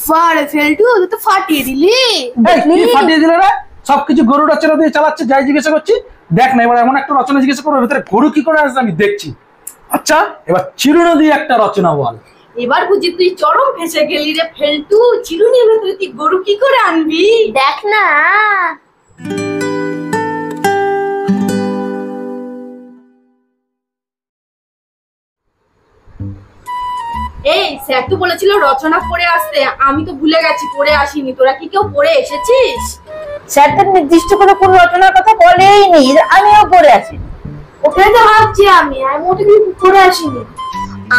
ফাড়ে ফেলটু তুই তো ফাটিয়ে দিলি। কি ফাটিয়ে দিলে রে? সবকিছু গরু রচনা দিয়ে চালাচ্ছে, যাই জিজ্ঞাসা করছি। দেখ না, এবার এমন একটা রচনা জিজ্ঞাসা করবো, ভিতরে গরু কি করে আসছে আমি দেখছি। আচ্ছা এবার চিরুনি দিয়ে একটা রচনা বল। এবার বুঝি তুই চরম ফেসে গেলি রে ফেলটু, চিরুনির ভেতরে তুই গরু কি করে আনবি? দেখ না। এই স্যার তো বলেছিল রচনা পড়ে আসতে, আমি তো ভুলে গেছি পড়ে আসিনি। তোরা কি কেউ পড়ে এসেছিস? স্যার তো নির্দিষ্ট করে কোন রচনার কথা বলেইনি, আমিও পড়ে আছি। ওখানে তো ভাবছি আমি ওটা কিন্তু পড়ে আসিনি।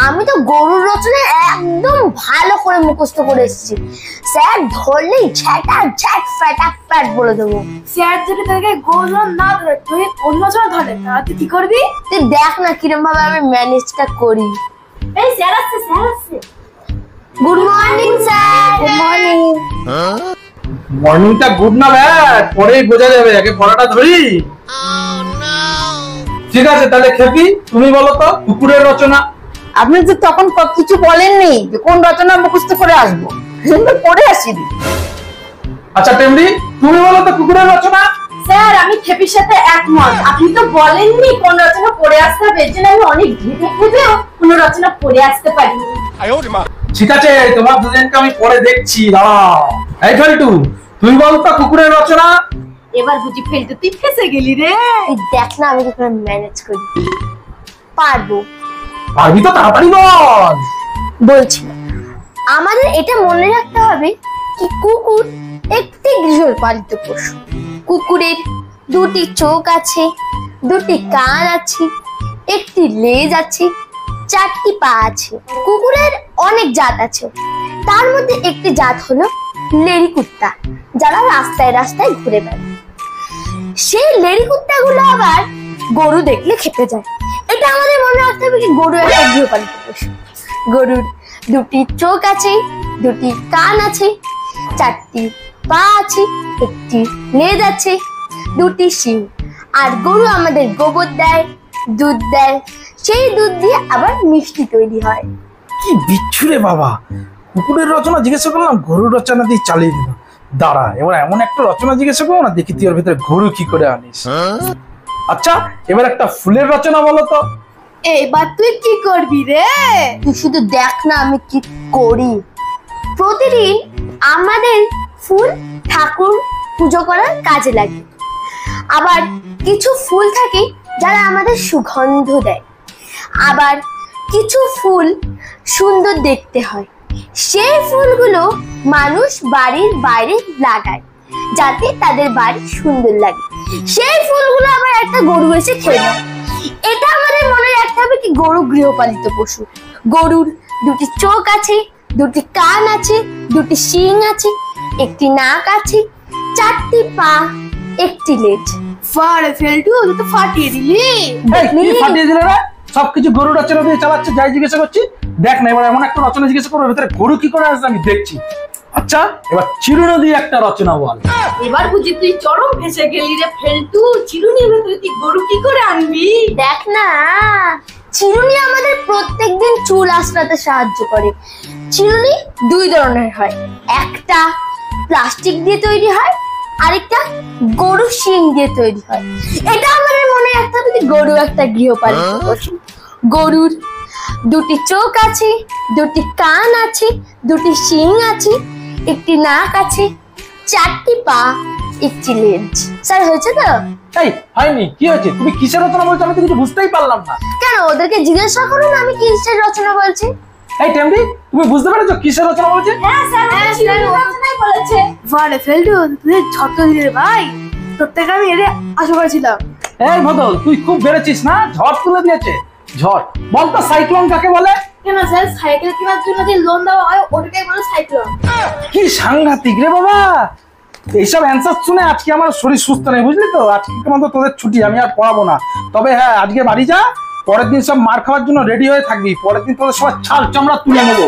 আমি তো গরুর রচনা একদম ভালো করে মুখস্থ করে এসেছি। স্যার ধরলেই ঝ্যাটা ঝ্যাট ফ্যাটা ফ্যাট বলে দেবো। স্যার যদি তাকে গরু না ধরে তুই অন্য রচনা ধরে, তাহলে তুই কি করবি? তুই দেখ না কিরম ভাবে আমি ম্যানেজটা করি। এই স্যার আসছে, স্যার আসছে। Good morning sir. Good morning. মর্নিংটা গুড না ব্যাড, পরেই বোঝা যাবে, আগে পড়াটা ধরি। ঠিক আছে তাহলে খেপি তুমি বলো তো কুকুরের রচনা। আপনি তো তখন কিছু বলেননি যে কোন রচনা মুখস্থ করে আসবো, কিন্তু পড়ে আসিনি। আচ্ছা টেমরি তুমি বলো তো কুকুরের রচনা। স্যার আমি খেপির সাথে একমত। আপনি তো বলেননি কোন রচনা পড়ে আসতে হবে, এর জন্য আমি অনেক ভেবে ভেবেও কোন রচনা পড়ে আসতে পারিনি। ঠিক আছে তোমার দুজনকে আমি পরে দেখছি, দাঁড়াও। এই ফেলটু তুই বল তো কুকুরের রচনা। এবার বুঝি ফেলটু তুই ফেসে গেলি রে। তুই দেখ না আমি কি করে ম্যানেজ করি। পারবো। পারবি তো, তাড়াতাড়ি বল। বলছি আমাদের এটা মনে রাখতে হবে কি কুকুর একটি গৃহপালিত পশু। কুকুরের দুটি চোখ আছে, দুটি কান আছে, একটি লেজ আছে, চারটি পা আছে। কুকুরের অনেক জাত আছে, তার মধ্যে একটি জাত হলো লেরি কুত্তা, যারা রাস্তায় রাস্তায় ঘুরে বেড়ায়। সেই লেরি কুত্তাগুলো আবার গরু দেখলে খেপে যায়। এটা আমাদের মনে রাখতে হবে কি গরু একটা গৃহপালিত পশু। গরুর দুটি চোখ আছে, দুটি কান আছে, চারটি পা আছে, একটি লেজ আছে, দুটি শিং। আর গরু আমাদের গোবর দেয়, দুধ দেয়, সেই দুধ দিয়ে আবার মিষ্টি তৈরি হয়। কি বিচ্ছু রে বাবা, কুকুরের রচনা জিজ্ঞাসা করলাম, গরুর রচনা দিয়ে চালিয়ে দিল। দাঁড়া এবার এমন একটা রচনা জিজ্ঞাসা করবো না, দেখি তুই ওর ভিতরে গরু কি করে আনিস। আচ্ছা এবার একটা ফুলের রচনা বলো তো। এবার তুই কি করবি রে? তুই শুধু দেখ না আমি কি করি। প্রতিদিন আমাদের ফুল ঠাকুর পুজো করার কাজে লাগে। আবার কিছু ফুল থাকে যারা আমাদের সুগন্ধ দেয়, আবার কিছু ফুল সুন্দর দেখতে হয়। সেই ফুলগুলো মানুষ বাড়ির বাইরে লাগায় যাতে তাদের বাড়ি সুন্দর লাগে। সেই ফুলগুলো আবার একটা গরু এসে খেয়ে নেয়। এটা আমাদের মনে রাখতে হবে কি গরু গৃহপালিত পশু। গরুর দুটি চোখ আছে, দুটি কান আছে, দুটি শিং আছে, একটি নাক আছে, চারটি পা, একটি লেজ। ফাড়ে ফেলটু তুই তো ফাটিয়ে দিলি। কি ফাটিয়ে দিলে রে? সবকিছু গরু রচনা দিয়ে চালাচ্ছে, যাই জিজ্ঞাসা করছি। দেখ না এবার এমন একটা রচনা জিজ্ঞাসা করবো, ভিতরে গরু কি করে আসছে আমি দেখছি। আচ্ছা এবার চিরুনি দিয়ে একটা রচনা বল। এবার বুঝি তুই চরম ফেসে গেলি রে ফেলটু, চিরুনির ভেতরে তুই গরু কি করে আনবি? দেখ না, চিরুনি আমাদের প্রত্যেকদিন চুল আঁচড়াতে সাহায্য করে। চিরুনি দুই ধরনের হয়, একটা প্লাস্টিক দিয়ে তৈরি হয়, আরেকটা গরু শিং দিয়ে তৈরি হয়। এটা আমাদের মনে রাখতে হবে যে গরু একটা গৃহপালিত পশু। গরুর দুটি চোখ আছে, দুটি কান আছে, দুটি শিং আছে, একটি নাক আছে, চারটি পা, একটি লেজ। স্যার হয়েছে তো? এই হয়নি, কি হয়েছে? তুমি কিসের রচনা বলছো আমি তো কিছু বুঝতেই পারলাম না। কেন ওদেরকে জিজ্ঞাসা করুন আমি কিসের রচনা বলছি। এই টেমরি তুমি বুঝতে পেরেছো কিসের রচনা বলছে? হ্যাঁ স্যার চিরুনির রচনাই বলেছে। ফাড়ে ফেলটু তুই ছোট দিলে ভাই, তোর থেকে আমি এর আশা করেছিলাম। এই বদল তুই খুব বেড়েছিস না, ঝড় তুলে দিয়েছে। ঝড় বলতো সাইক্লোন কাকে বলে? কেন স্যার সাইকেল কেনার জন্য যে লোন দেওয়া হয় ওটাকে বলে সাইক্লোন। কি সাংঘাতিক রে বাবা, এইসব অ্যান্সার শুনে আজকে আমার শরীর সুস্থ নেই, বুঝলি তো। আজকে তোমার তোদের ছুটি, আমি আর পড়াবো না। তবে হ্যাঁ আজকে বাড়ি যা, পরের দিন সব মার খাওয়ার জন্য রেডি হয়ে থাকবি। পরের দিন তোদের সবাই ছাল চামড়া তুলে নেবো।